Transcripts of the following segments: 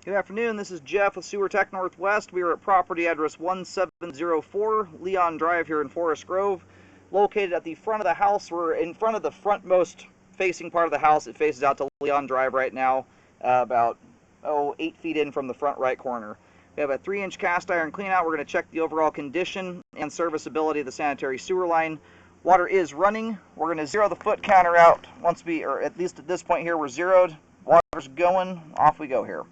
Good afternoon, this is Jeff with Sewer Tech Northwest. We are at property address 1704 Leon Drive here in Forest Grove, located at the front of the house. We're in front of the frontmost facing part of the house. It faces out to Leon Drive right now, about 8 feet in from the front right corner. We have a 3-inch cast iron cleanout. We're going to check the overall condition and serviceability of the sanitary sewer line. Water is running. We're going to zero the foot counter out or at least at this point here, we're zeroed. Water's going. Off we go here.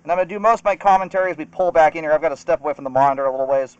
And I'm going to do most of my commentary as we pull back in here. I've got to step away from the monitor a little ways.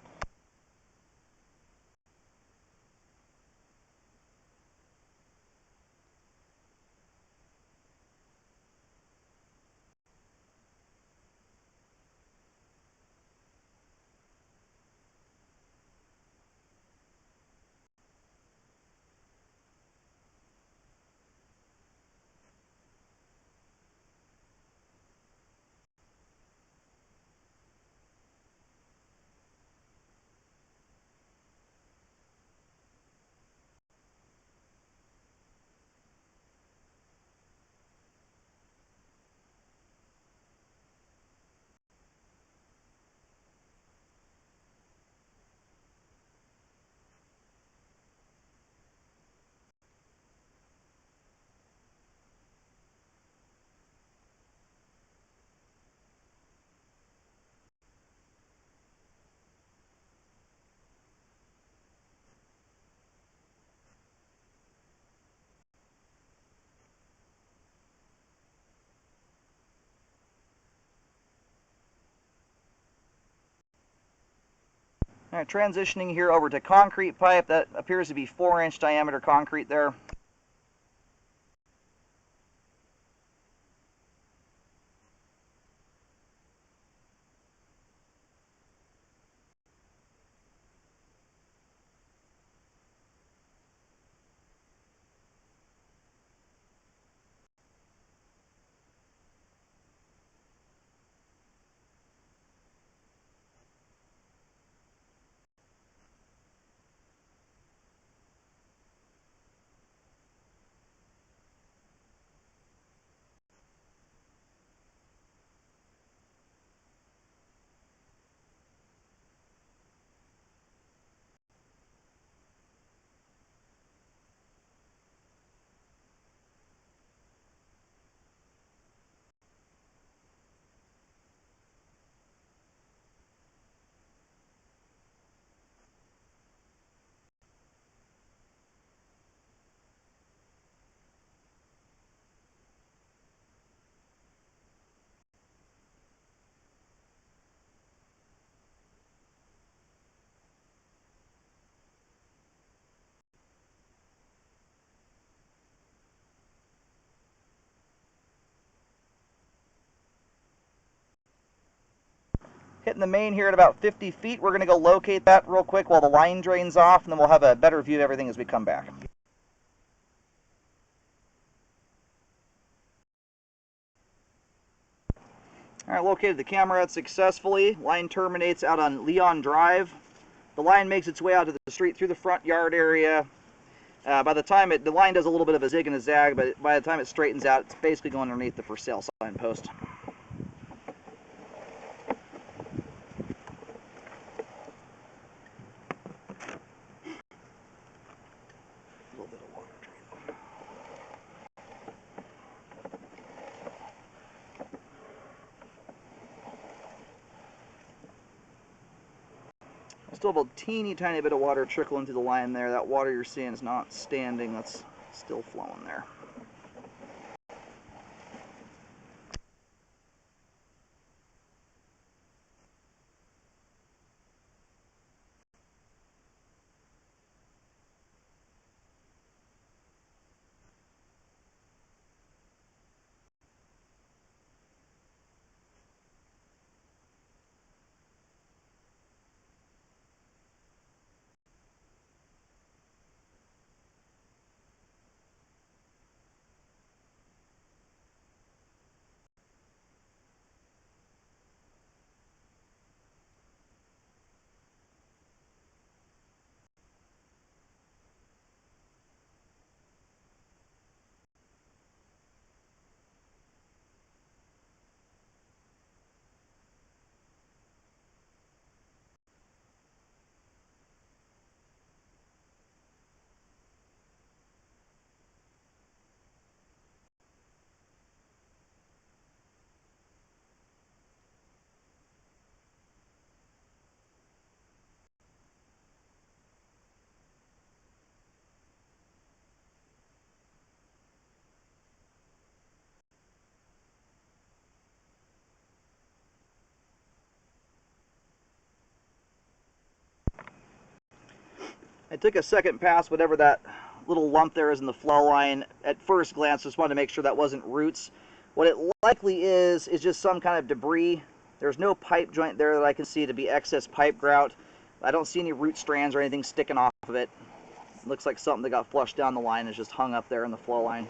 All right, transitioning here over to concrete pipe. That appears to be 4-inch diameter concrete there. Hitting the main here at about 50 feet. We're going to go locate that real quick while the line drains off, and then we'll have a better view of everything as we come back. All right, located the camera out successfully. Line terminates out on Leon Drive. The line makes its way out to the street through the front yard area. By the time the line does a little bit of a zig and a zag, but by the time it straightens out, it's basically going underneath the for sale sign post. A little bit of water drain. Still have a teeny tiny bit of water trickling through the line there. That water you're seeing is not standing, that's still flowing there. I took a second pass, whatever that little lump there is in the flow line. At first glance, just wanted to make sure that wasn't roots. What it likely is just some kind of debris. There's no pipe joint there that I can see to be excess pipe grout. I don't see any root strands or anything sticking off of it. It looks like something that got flushed down the line is just hung up there in the flow line.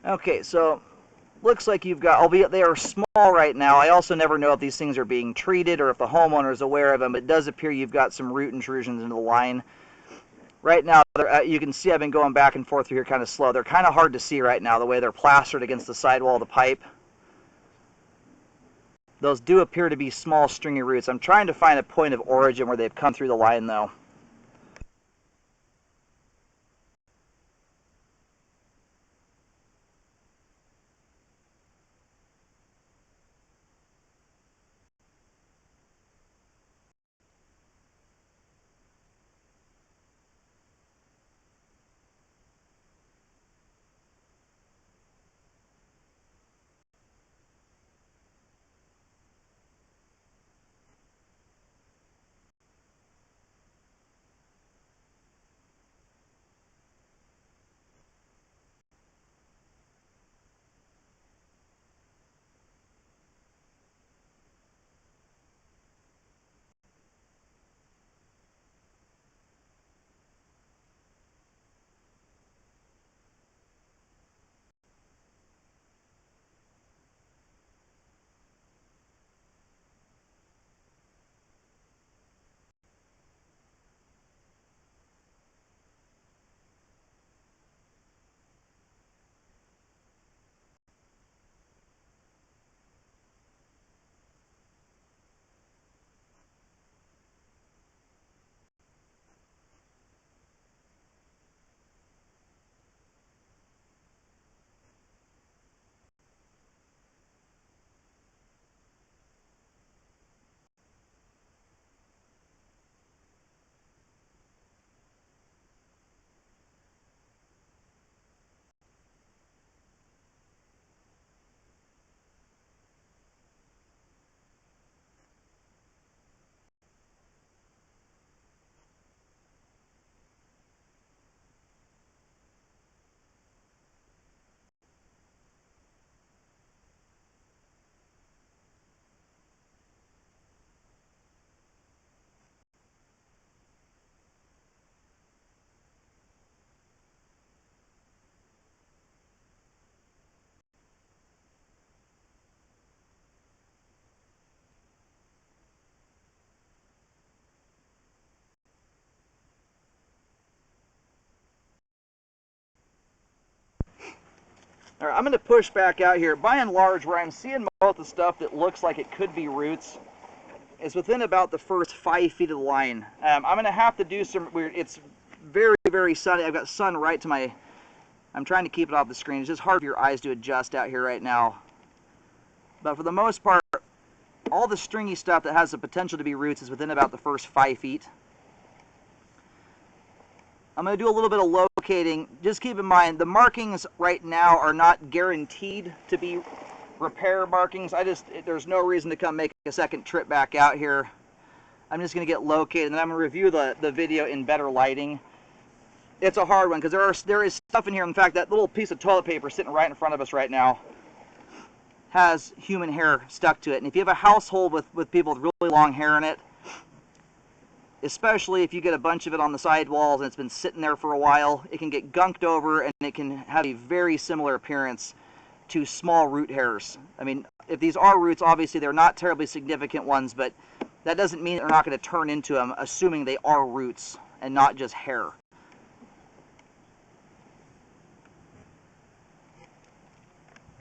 Okay, so looks like you've got, albeit they are small right now, I also never know if these things are being treated or if the homeowner is aware of them. It does appear you've got some root intrusions into the line. Right now, you can see I've been going back and forth through here kind of slow. They're kind of hard to see right now, the way they're plastered against the sidewall of the pipe. Those do appear to be small stringy roots. I'm trying to find a point of origin where they've come through the line though. All right, I'm going to push back out here. By and large, where I'm seeing most of the stuff that looks like it could be roots is within about the first 5 feet of the line. I'm going to have to do some weird, it's very, very sunny. I've got sun right to my, I'm trying to keep it off the screen. It's just hard for your eyes to adjust out here right now. But for the most part, all the stringy stuff that has the potential to be roots is within about the first 5 feet. I'm going to do a little bit of locating. Just keep in mind, the markings right now are not guaranteed to be repair markings. There's no reason to come make a second trip back out here. I'm just going to get located, and then I'm going to review the video in better lighting. It's a hard one, because there is stuff in here. In fact, that little piece of toilet paper sitting right in front of us right now has human hair stuck to it. And if you have a household with people with really long hair in it, especially if you get a bunch of it on the sidewalls and it's been sitting there for a while, it can get gunked over and it can have a very similar appearance to small root hairs. I mean, if these are roots, obviously they're not terribly significant ones, but that doesn't mean they're not going to turn into them, assuming they are roots and not just hair.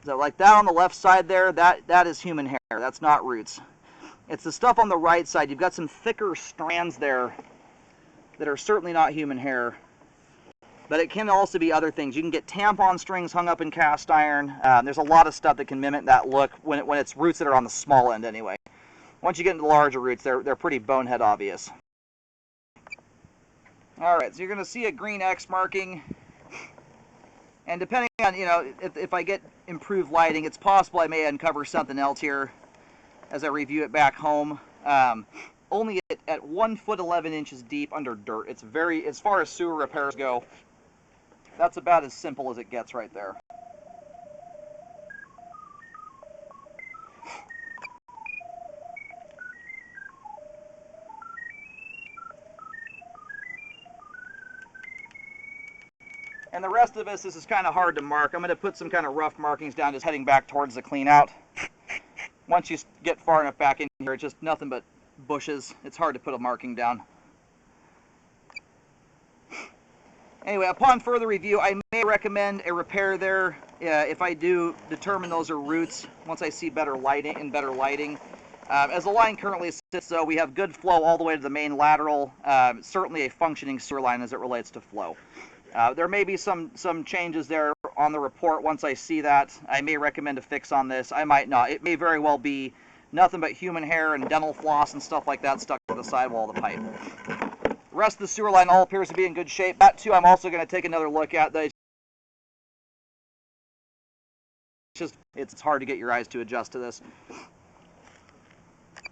So like that on the left side there, that is human hair. That's not roots. It's the stuff on the right side. You've got some thicker strands there that are certainly not human hair. But it can also be other things. You can get tampon strings hung up in cast iron. There's a lot of stuff that can mimic that look when it's roots that are on the small end anyway. Once you get into the larger roots, they're pretty bonehead obvious. Alright, so you're going to see a green X marking. And depending on, if I get improved lighting, it's possible I may uncover something else here as I review it back home. Only at 1 foot 11 inches deep under dirt. It's as far as sewer repairs go, that's about as simple as it gets right there. And the rest of this is kind of hard to mark. I'm going to put some kind of rough markings down just heading back towards the clean out. Once you get far enough back in here, it's just nothing but bushes. It's hard to put a marking down. Anyway, upon further review, I may recommend a repair there if I do determine those are roots once I see better lighting and better lighting. As the line currently sits, though, we have good flow all the way to the main lateral. Certainly a functioning sewer line as it relates to flow. There may be some changes there on the report. Once I see that, I may recommend a fix on this. I might not. It may very well be nothing but human hair and dental floss and stuff like that stuck to the sidewall of the pipe. The rest of the sewer line all appears to be in good shape. That too, I'm also going to take another look at. It's hard to get your eyes to adjust to this.